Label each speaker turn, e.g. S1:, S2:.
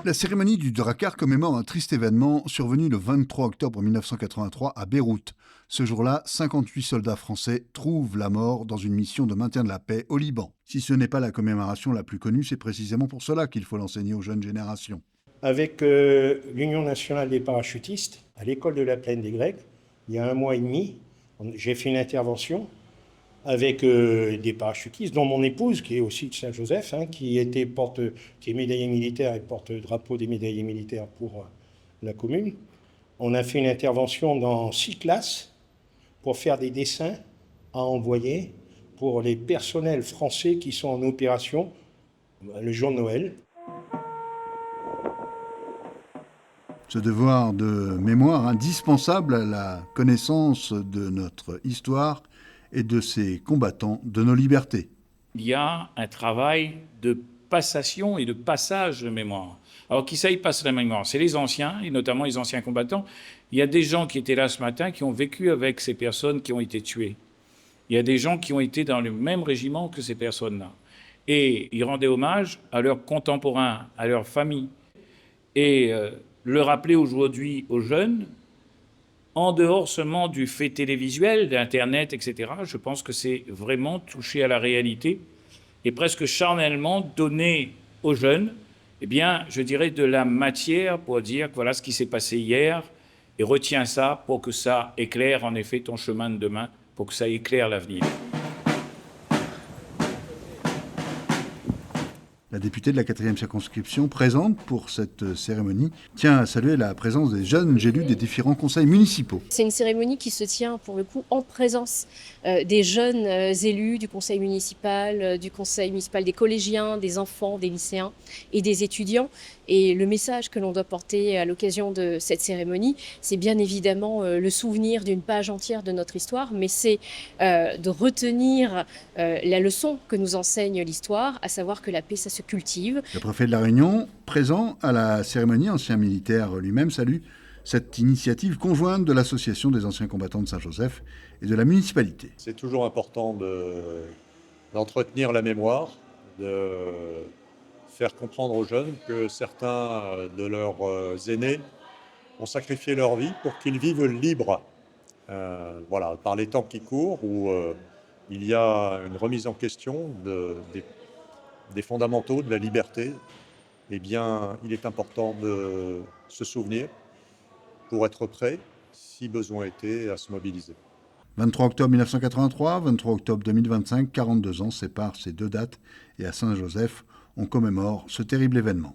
S1: La cérémonie du Drakkar commémore un triste événement survenu le 23 octobre 1983 à Beyrouth. Ce jour-là, 58 soldats français trouvent la mort dans une mission de maintien de la paix au Liban. Si ce n'est pas la commémoration la plus connue, c'est précisément pour cela qu'il faut l'enseigner aux jeunes générations.
S2: Avec l'Union nationale des parachutistes, à l'école de la Plaine des Grecs, il y a 1 mois et demi, j'ai fait une intervention avec des parachutistes, dont mon épouse, qui est aussi de Saint-Joseph, qui est médaillée militaire et porte-drapeau des médaillés militaires pour la commune. On a fait une intervention dans 6 classes pour faire des dessins à envoyer pour les personnels français qui sont en opération le jour de Noël.
S1: Ce devoir de mémoire indispensable à la connaissance de notre histoire et de ces combattants de nos libertés.
S3: Il y a un travail de passation et de passage de mémoire. Alors qui ça y passe la mémoire? C'est les anciens, et notamment les anciens combattants. Il y a des gens qui étaient là ce matin qui ont vécu avec ces personnes qui ont été tuées. Il y a des gens qui ont été dans le même régiment que ces personnes-là. Et ils rendaient hommage à leurs contemporains, à leurs familles. Et le rappeler aujourd'hui aux jeunes, en dehors seulement du fait télévisuel, d'Internet, etc., je pense que c'est vraiment toucher à la réalité et presque charnellement donner aux jeunes, eh bien, je dirais de la matière pour dire que voilà ce qui s'est passé hier et retiens ça pour que ça éclaire en effet ton chemin de demain, pour que ça éclaire l'avenir.
S1: La députée de la 4e circonscription, présente pour cette cérémonie, tient à saluer la présence des jeunes élus des différents conseils municipaux.
S4: C'est une cérémonie qui se tient pour le coup en présence des jeunes élus du conseil municipal des collégiens, des enfants, des lycéens et des étudiants. Et le message que l'on doit porter à l'occasion de cette cérémonie, c'est bien évidemment le souvenir d'une page entière de notre histoire, mais c'est de retenir la leçon que nous enseigne l'histoire, à savoir que la paix, ça se cultive.
S1: Le préfet de La Réunion, présent à la cérémonie, ancien militaire lui-même, salue cette initiative conjointe de l'Association des anciens combattants de Saint-Joseph et de la municipalité.
S5: C'est toujours important d'entretenir la mémoire, de faire comprendre aux jeunes que certains de leurs aînés ont sacrifié leur vie pour qu'ils vivent libres. Par les temps qui courent, où il y a une remise en question des fondamentaux de la liberté, eh bien, il est important de se souvenir pour être prêt, si besoin était, à se mobiliser.
S1: 23 octobre 1983, 23 octobre 2025, 42 ans séparent ces deux dates et à Saint-Joseph, on commémore ce terrible événement.